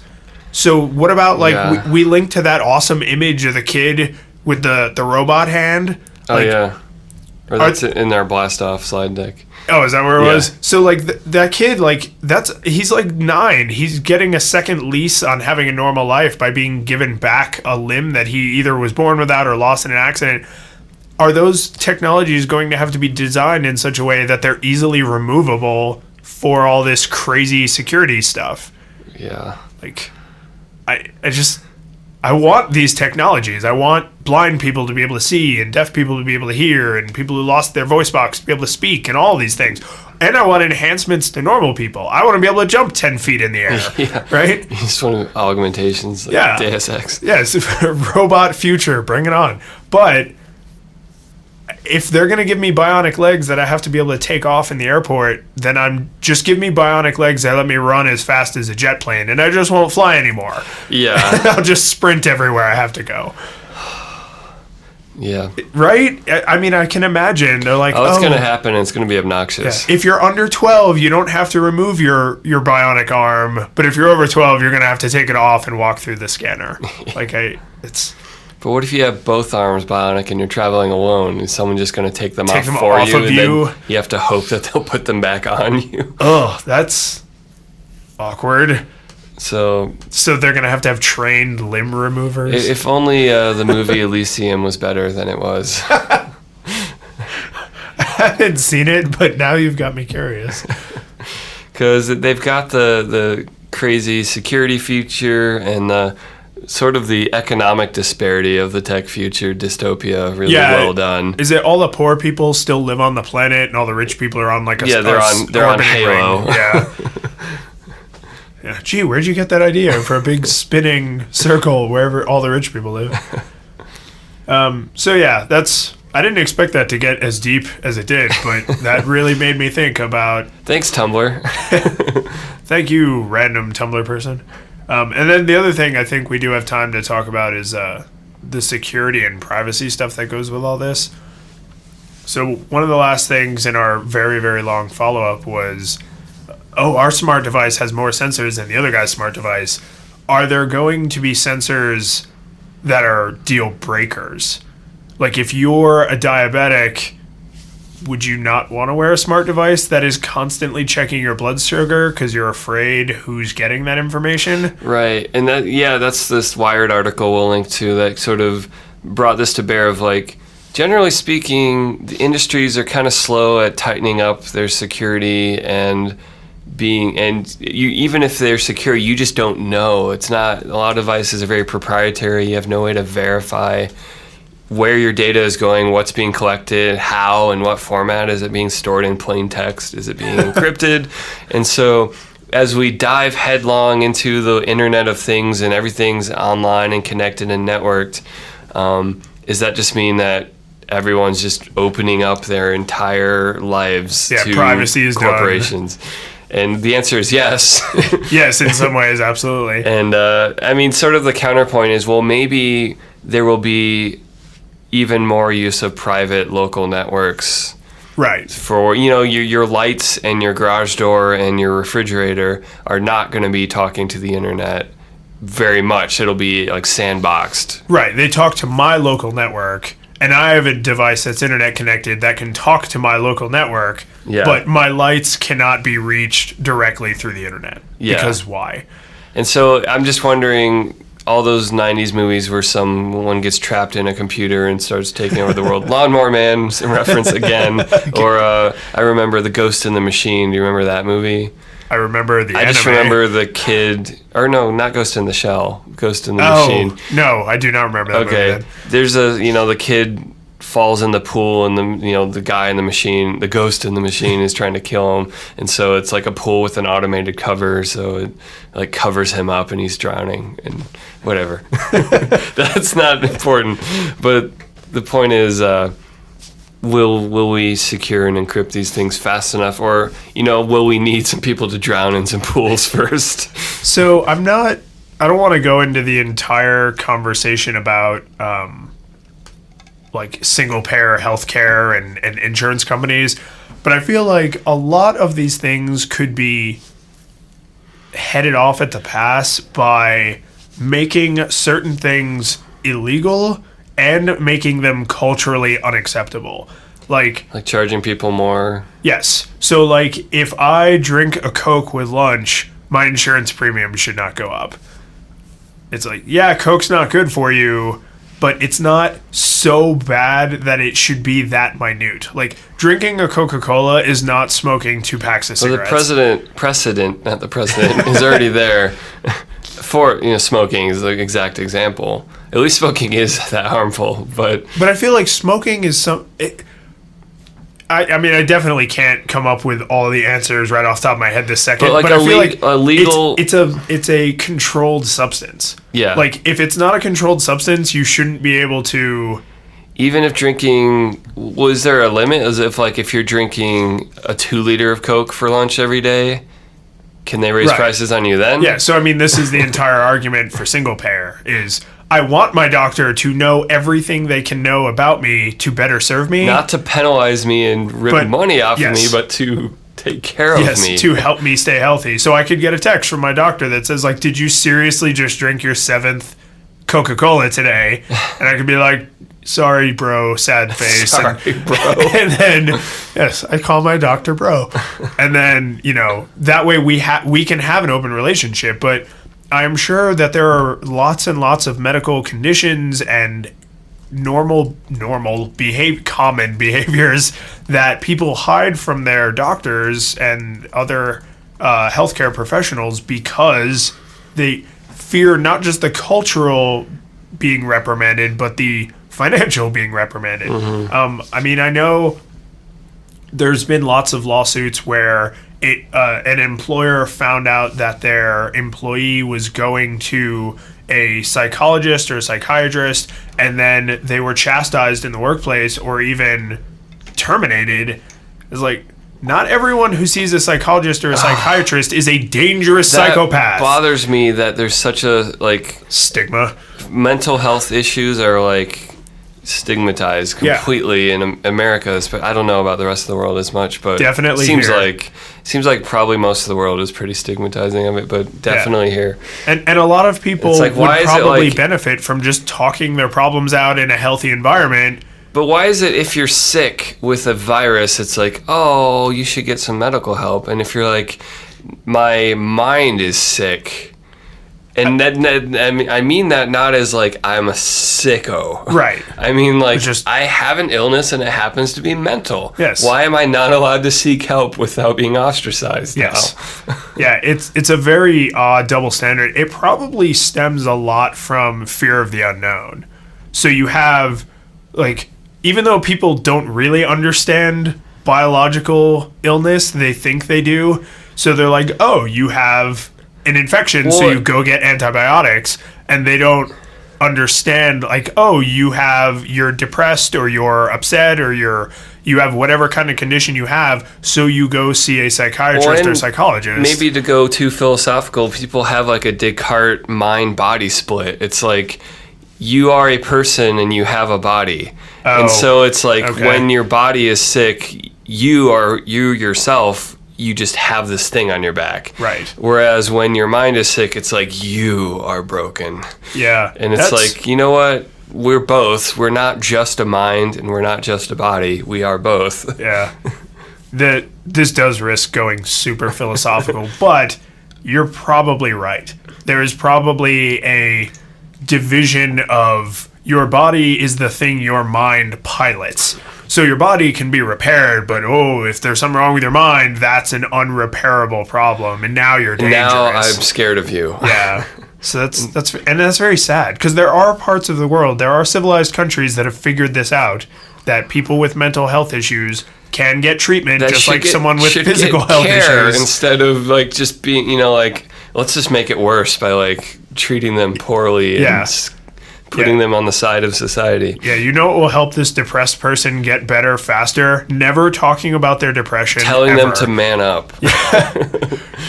So what about like we linked to that awesome image of the kid with the robot hand. Oh, yeah. Or that's in our blast-off slide deck. Oh, is that where it was? So, like, that kid, like, he's, like, 9. He's getting a second lease on having a normal life by being given back a limb that he either was born without or lost in an accident. Are those technologies going to have to be designed in such a way that they're easily removable for all this crazy security stuff? Yeah. Like, I want these technologies. I want blind people to be able to see and deaf people to be able to hear and people who lost their voice box to be able to speak and all these things. And I want enhancements to normal people. I want to be able to jump 10 feet in the air, right? You just want augmentations, like Deus Ex. Yes, robot future, bring it on. But if they're going to give me bionic legs that I have to be able to take off in the airport, then just give me bionic legs that let me run as fast as a jet plane, and I just won't fly anymore. Yeah. I'll just sprint everywhere I have to go. Yeah. Right? I mean, I can imagine. They're like, it's going to happen, and it's going to be obnoxious. Yeah. If you're under 12, you don't have to remove your bionic arm, but if you're over 12, you're going to have to take it off and walk through the scanner. But what if you have both arms bionic and you're traveling alone? Is someone just going to take them off for you? Of you? Then you have to hope that they'll put them back on you. Oh, that's awkward. So they're going to have trained limb removers? If only the movie Elysium was better than it was. I haven't seen it, but now you've got me curious. Because they've got the crazy security future and the sort of the economic disparity of the tech future dystopia really well done. Is it all the poor people still live on the planet and all the rich people are on like a they're on Halo. Ring? Yeah. Yeah. Gee, where'd you get that idea for a big spinning circle wherever all the rich people live? So yeah, I didn't expect that to get as deep as it did, but that really made me think about. Thanks, Tumblr. Thank you, random Tumblr person. And then the other thing I think we do have time to talk about is the security and privacy stuff that goes with all this. So one of the last things in our very, very long follow-up was, our smart device has more sensors than the other guy's smart device. Are there going to be sensors that are deal breakers? Like if you're a diabetic, would you not want to wear a smart device that is constantly checking your blood sugar because you're afraid who's getting that information? Right. And that's this Wired article we'll link to that sort of brought this to bear of like, generally speaking, the industries are kind of slow at tightening up their security and even if they're secure, you just don't know. It's not, a lot of devices are very proprietary. You have no way to verify where your data is going, what's being collected, how and what format. Is it being stored in plain text? Is it being encrypted? And so as we dive headlong into the Internet of Things and everything's online and connected and networked, does that just mean that everyone's just opening up their entire lives to privacy is corporations? Done. And the answer is yes. Yes, in some ways, absolutely. And I mean, sort of the counterpoint is, well, maybe there will be even more use of private local networks. Right. For, your lights and your garage door and your refrigerator are not going to be talking to the internet very much. It'll be like sandboxed. Right. They talk to my local network, and I have a device that's internet connected that can talk to my local network, but my lights cannot be reached directly through the internet. Yeah. Because why? And so I'm just wondering, all those 90s movies where someone gets trapped in a computer and starts taking over the world. Lawnmower Man, reference again. Or I remember The Ghost in the Machine. Do you remember that movie? I remember the anime. I just remember the kid, or no, not Ghost in the Shell, Ghost in the Machine. No, I do not remember that movie then. There's the kid falls in the pool and the guy in the machine, the ghost in the machine is trying to kill him. And so it's like a pool with an automated cover. So it like covers him up and he's drowning and whatever. That's not important. But the point is, will we secure and encrypt these things fast enough? Or, will we need some people to drown in some pools first? So I don't want to go into the entire conversation about, like single payer healthcare and insurance companies, but I feel like a lot of these things could be headed off at the pass by making certain things illegal and making them culturally unacceptable. Like charging people more. Yes. So, like, if I drink a Coke with lunch, my insurance premium should not go up. It's like, yeah, Coke's not good for you, but it's not so bad that it should be that minute. Like, drinking a Coca-Cola is not smoking 2 packs of cigarettes. Well, the precedent is already there for, smoking is the exact example. At least smoking is that harmful, but I feel like smoking is I mean, I definitely can't come up with all the answers right off the top of my head this second. But I feel like a legal, it's a controlled substance. Yeah. Like, if it's not a controlled substance, you shouldn't be able to. Even if drinking, was there a limit? As if you're drinking a 2 liter of Coke for lunch every day, can they raise prices on you then? Yeah. So I mean, this is the entire argument for single payer is. I want my doctor to know everything they can know about me to better serve me. Not to penalize me and rip money off of me, but to take care of me. Yes, to help me stay healthy. So I could get a text from my doctor that says, like, did you seriously just drink your 7th Coca-Cola today? And I could be like, sorry, bro, sad face. Sorry, bro. And then, yes, I call my doctor bro. And then, that way we can have an open relationship. But I'm sure that there are lots and lots of medical conditions and common behaviors that people hide from their doctors and other healthcare professionals because they fear not just the cultural being reprimanded, but the financial being reprimanded. Mm-hmm. I mean, I know there's been lots of lawsuits where an employer found out that their employee was going to a psychologist or a psychiatrist, and then they were chastised in the workplace or even terminated. It's like, not everyone who sees a psychologist or a psychiatrist is a dangerous psychopath. It bothers me that there's such a stigma. Mental health issues are stigmatized completely in America. I don't know about the rest of the world as much, but definitely seems like probably most of the world is pretty stigmatizing of it, but definitely here. And a lot of people would probably benefit from just talking their problems out in a healthy environment. But why is it if you're sick with a virus, it's like, oh, you should get some medical help, and if you're like, my mind is sick. And I mean that not as I'm a sicko. Right. I mean I have an illness and it happens to be mental. Yes. Why am I not allowed to seek help without being ostracized now? Yeah, it's a very odd double standard. It probably stems a lot from fear of the unknown. So you have, even though people don't really understand biological illness, they think they do. So they're like, oh, you have an infection, so you go get antibiotics, and they don't understand you're depressed or you're upset or you have whatever kind of condition you have, so you go see a psychiatrist or psychologist. Maybe to go too philosophical, people have a Descartes mind-body split. It's like you are a person and you have a body. And so it's when your body is sick, you yourself, you just have this thing on your back. Right. Whereas when your mind is sick, it's like you are broken. Yeah. And it's you know what? We're both. We're not just a mind and we're not just a body. We are both. Yeah. This does risk going super philosophical, but you're probably right. There is probably a division of your body is the thing your mind pilots. So your body can be repaired, but if there's something wrong with your mind, that's an unrepairable problem, and now you're dangerous. Now I'm scared of you. Yeah. So that's very sad, because there are parts of the world, there are civilized countries that have figured this out, that people with mental health issues can get treatment just like someone with physical health issues. Instead of just being, let's just make it worse by treating them poorly and putting them on the side of society. Yeah, what will help this depressed person get better faster? Never talking about their depression. Telling them to man up.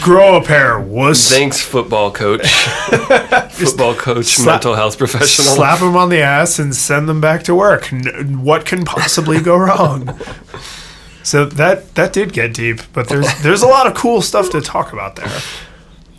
Grow a pair, wuss. Thanks, football coach. Mental health professional. Slap them on the ass and send them back to work. What can possibly go wrong? So that did get deep, but there's a lot of cool stuff to talk about there.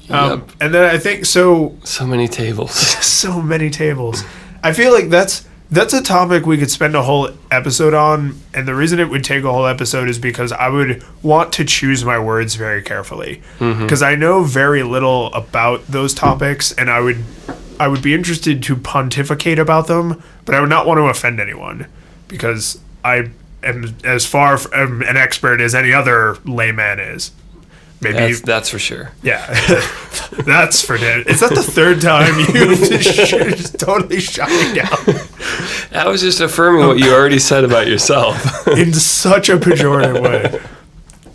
And then I think so many tables. So many tables. I feel like that's That's a topic we could spend a whole episode on, and the reason it would take a whole episode is because I would want to choose my words very carefully, because I know very little about those topics, and I would be interested to pontificate about them, but I would not want to offend anyone, because I am as far from an expert as any other layman is. Maybe that's for sure. Yeah, that's for damn. Is that the third time you just totally shot me down? I was just affirming what you already said about yourself in such a pejorative way.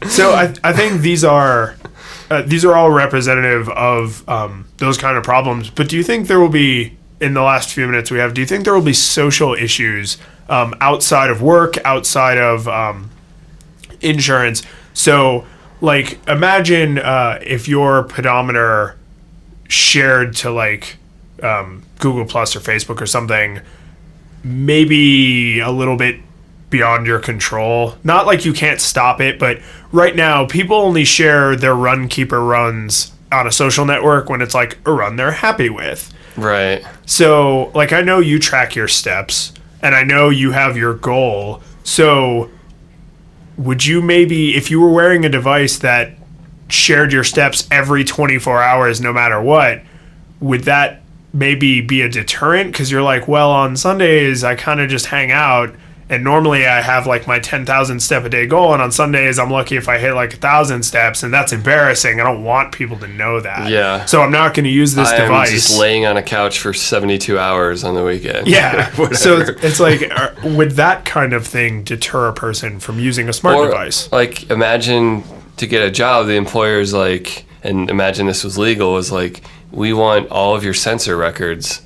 So I think these are all representative of those kind of problems. But do you think there will be, in the last few minutes we have, do you think there will be social issues outside of work, outside of insurance? So, like, imagine if your pedometer shared to, like, Google Plus or Facebook or something, maybe a little bit beyond your control. Not like you can't stop it, but right now people only share their Runkeeper runs on a social network when it's like a run they're happy with. Right. So, like, I know you track your steps, and I know you have your goal. So would you maybe, if you were wearing a device that shared your steps every 24 hours no matter what, would that maybe be a deterrent? Because you're like, well, on Sundays I kind of just hang out, and normally I have like my 10,000 step a day goal, and on Sundays I'm lucky if I hit like 1,000 steps, and that's embarrassing. I don't want people to know that. Yeah. So I'm not going to use this device. I'm just laying on a couch for 72 hours on the weekend. Yeah. So it's like, would that kind of thing deter a person from using a smart device? Like, imagine to get a job, the employer's like, and imagine this was legal, was like, we want all of your sensor records.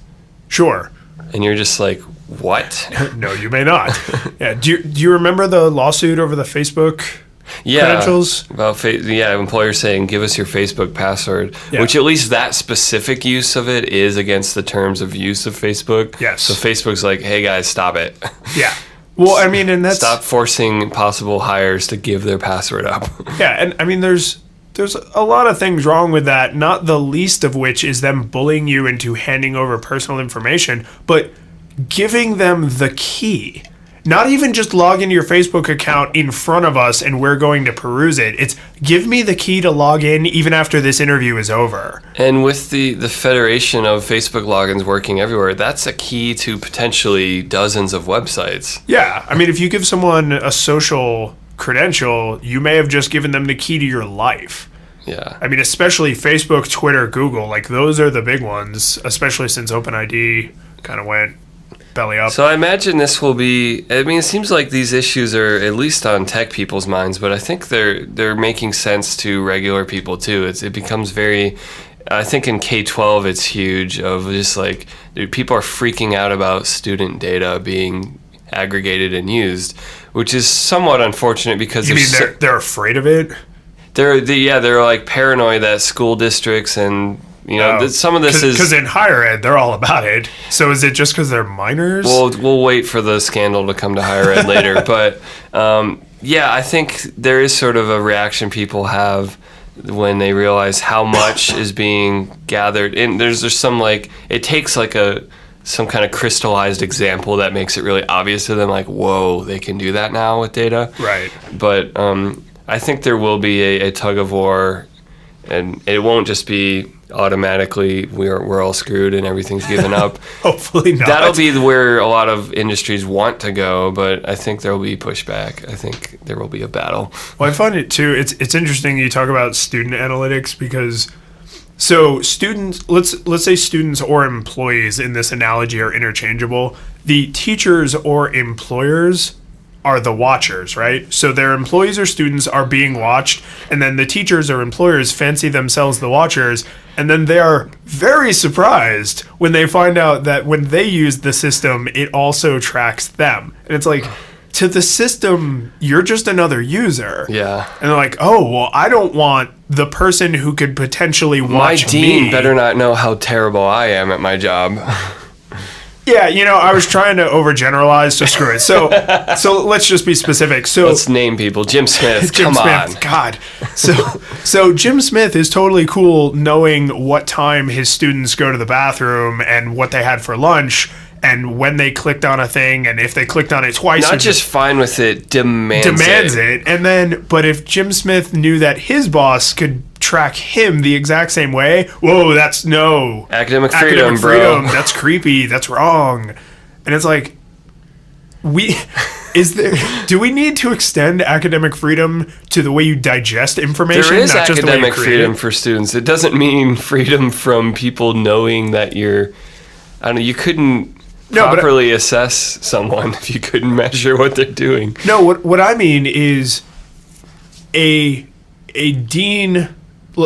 Sure. And you're just like, what? No, you may not. Yeah. Do you remember the lawsuit over the Facebook credentials? About employers saying, give us your Facebook password, which at least that specific use of it is against the terms of use of Facebook. Yes. So Facebook's like, hey guys, stop it. Yeah. Well, I mean, and that's... Stop forcing possible hires to give their password up. Yeah, and I mean, there's a lot of things wrong with that, not the least of which is them bullying you into handing over personal information, but giving them the key. Not even just log into your Facebook account in front of us and we're going to peruse it. It's give me the key to log in even after this interview is over. And with the federation of Facebook logins working everywhere, that's a key to potentially dozens of websites. Yeah. I mean, if you give someone a social credential, you may have just given them the key to your life. Yeah. I mean, especially Facebook, Twitter, Google, like those are the big ones, especially since OpenID kind of went belly up. So I imagine this will be, I mean, it seems like these issues are at least on tech people's minds, but I think they're making sense to regular people too. It becomes very, I think in K-12 it's huge, of just like, dude, people are freaking out about student data being aggregated and used, which is somewhat unfortunate because... You mean they're afraid of it? They're like paranoid that school districts and... You know, some of this is... Because in higher ed, they're all about it. So is it just because they're minors? We'll wait for the scandal to come to higher ed later. But, I think there is sort of a reaction people have when they realize how much is being gathered. And there's some, like... It takes, like, some kind of crystallized example that makes it really obvious to them, like, whoa, they can do that now with data. Right. But I think there will be a tug of war, and it won't just be... automatically we're all screwed and everything's given up. Hopefully not. That'll be where a lot of industries want to go, but I think there will be pushback. I think there will be a battle. Well, I find it too, it's interesting you talk about student analytics, because so students, let's say students or employees in this analogy are interchangeable. The teachers or employers are the watchers, right? So their employees or students are being watched, and then the teachers or employers fancy themselves the watchers, and then they are very surprised when they find out that when they use the system, it also tracks them. And it's like, to the system, you're just another user. Yeah. And they're like, oh, well, I don't want the person who could potentially watch my dean me. Better not know how terrible I am at my job. Yeah, I was trying to overgeneralize, so screw it. So let's just be specific. So let's name people. Jim Smith, Jim Smith, on. God. So Jim Smith is totally cool knowing what time his students go to the bathroom and what they had for lunch, and when they clicked on a thing, and if they clicked on it twice, Not just fine with it, demands it. And then, but if Jim Smith knew that his boss could track him the exact same way, whoa, that's no academic freedom, bro. That's creepy. That's wrong. And it's like, do we need to extend academic freedom to the way you digest information? There is not just the way you academic create freedom it? for students. It doesn't mean freedom from people knowing that you're. I don't know. You couldn't properly assess someone if you couldn't measure what they're doing. No, what I mean is a dean.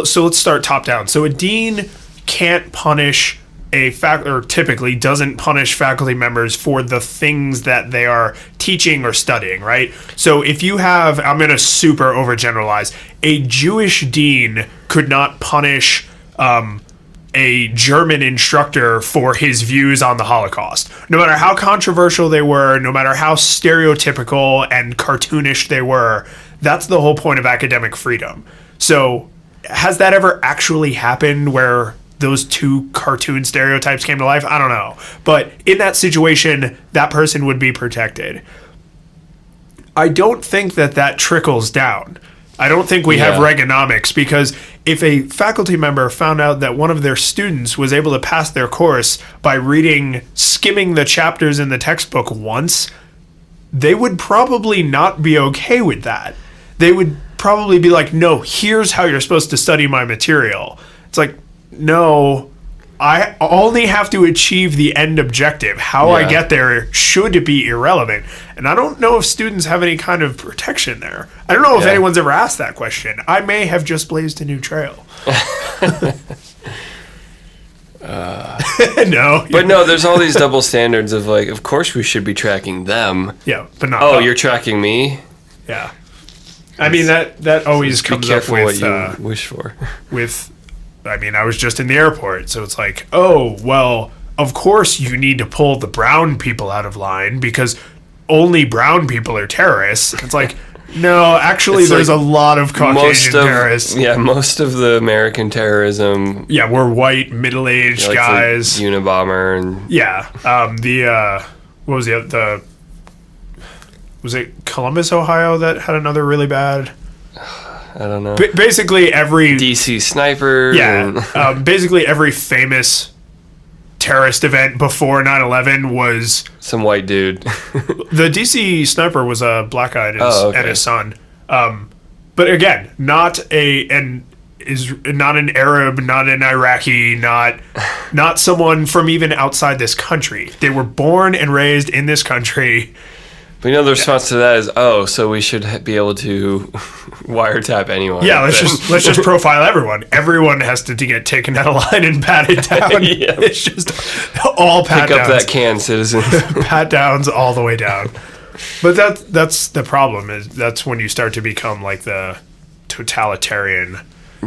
So let's start top down. So a dean can't punish or typically doesn't punish faculty members for the things that they are teaching or studying, right? So if you have, I'm going to super overgeneralize, a Jewish dean could not punish a German instructor for his views on the Holocaust. No matter how controversial they were, no matter how stereotypical and cartoonish they were, that's the whole point of academic freedom. So has that ever actually happened where those two cartoon stereotypes came to life? I don't know. But in that situation, that person would be protected. I don't think that trickles down. I don't think we have Reaganomics, because if a faculty member found out that one of their students was able to pass their course by skimming the chapters in the textbook once, they would probably not be okay with that. They would probably be like, no, here's how you're supposed to study my material. It's like, no, I only have to achieve the end objective. How I get there should be irrelevant. And I don't know if students have any kind of protection there. I don't know if anyone's ever asked that question. I may have just blazed a new trail. No. But no, there's all these double standards of like, of course we should be tracking them. Yeah, but not. Oh, you're tracking me? Yeah. I mean, that always comes up with... Be careful what you wish for. I was just in the airport, so it's like, oh, well, of course you need to pull the brown people out of line because only brown people are terrorists. It's like, no, actually, there's a lot of Caucasian terrorists. Yeah, most of the American terrorism. Yeah, we're white, middle-aged like guys. The Unabomber and. Yeah, what was was it Columbus, Ohio that had another really bad? I don't know. Basically every... DC sniper. Yeah. Basically every famous terrorist event before 9/11 was... Some white dude. The DC sniper was a black guy and his son. But again, not an Arab, not an Iraqi, not someone from even outside this country. They were born and raised in this country. But the response to that is, so we should be able to wiretap anyone. Yeah, let's just profile everyone. Everyone has to get taken out of line and patted down. Yeah. It's just all pat downs. Pick up that can, citizen. Pat downs all the way down. But that's the problem. That's when you start to become like the totalitarian.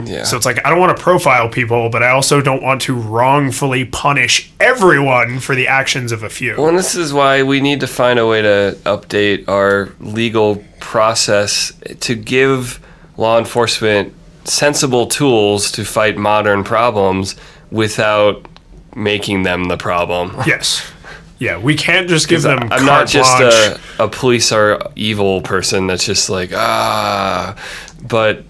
Yeah. So it's like, I don't want to profile people, but I also don't want to wrongfully punish everyone for the actions of a few. Well, and this is why we need to find a way to update our legal process to give law enforcement sensible tools to fight modern problems without making them the problem. Yes. Yeah, we can't just give them I'm not just a police are evil person that's just like, but...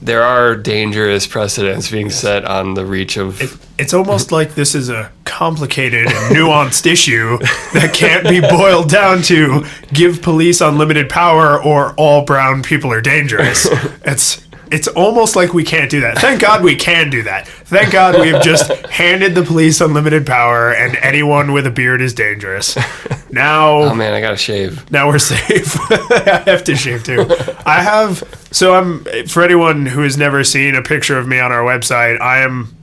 There are dangerous precedents being set on the reach of... It's almost like this is a complicated and nuanced issue that can't be boiled down to give police unlimited power or all brown people are dangerous. It's almost like we can't do that. Thank God we can do that. Thank God we have just handed the police unlimited power and anyone with a beard is dangerous. Now... Oh man, I gotta shave. Now we're safe. I have to shave too. For anyone who has never seen a picture of me on our website, I am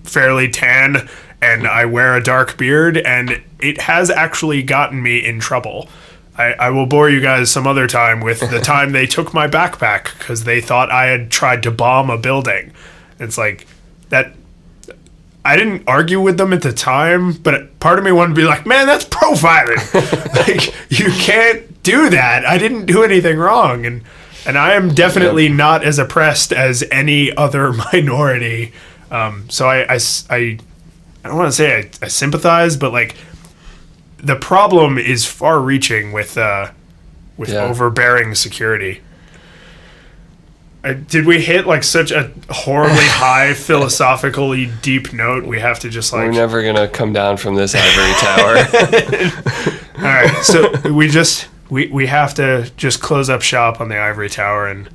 fairly tan and I wear a dark beard, and it has actually gotten me in trouble. I will bore you guys some other time with the time they took my backpack because they thought I had tried to bomb a building. It's like that. I didn't argue with them at the time, but part of me wanted to be like, man, that's profiling. Like, you can't do that. I didn't do anything wrong. And I am definitely not as oppressed as any other minority. So I don't want to say I sympathize, but like, the problem is far-reaching with overbearing security. Did we hit like such a horribly high philosophically deep note? We have to just like... We're never going to come down from this ivory tower. All right, so we have to just close up shop on the ivory tower and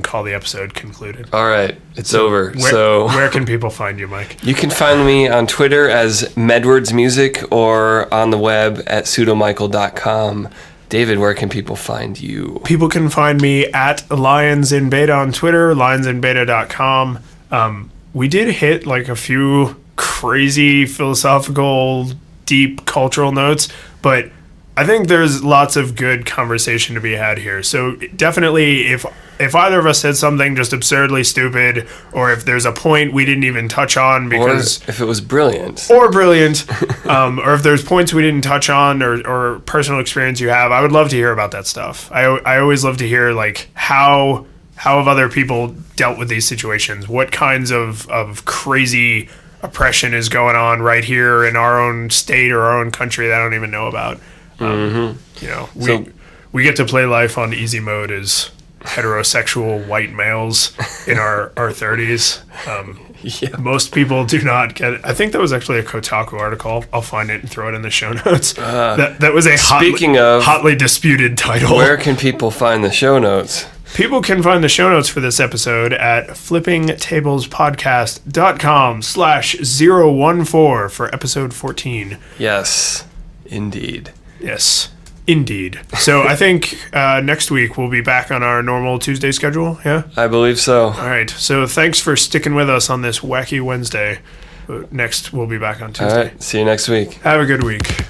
call the episode concluded. All right, it's over. Where can people find you, Mike? You can find me on Twitter as Medwards Music or on the web at pseudomichael.com. David, where can people find you? People can find me at Lyons in Beta on Twitter, lyonsinbeta.com. We did hit like a few crazy philosophical, deep cultural notes, but I think there's lots of good conversation to be had here. So definitely, if either of us said something just absurdly stupid, or if there's a point we didn't even touch on because... Or if it was brilliant. Or if there's points we didn't touch on or personal experience you have, I would love to hear about that stuff. I always love to hear, like, how have other people dealt with these situations? What kinds of crazy oppression is going on right here in our own state or our own country that I don't even know about? You know, we get to play life on easy mode as heterosexual white males in our 30s. Yeah. Most people do not get it. I think that was actually a Kotaku article. I'll find it and throw it in the show notes. That was a hotly disputed title. Where can people find the show notes? People can find the show notes for this episode at flippingtablespodcast.com/014 for episode 14. Yes, indeed. Yes, indeed. So I think next week we'll be back on our normal Tuesday schedule, yeah? I believe so. All right. So thanks for sticking with us on this wacky Wednesday. Next, we'll be back on Tuesday. All right. See you next week. Have a good week.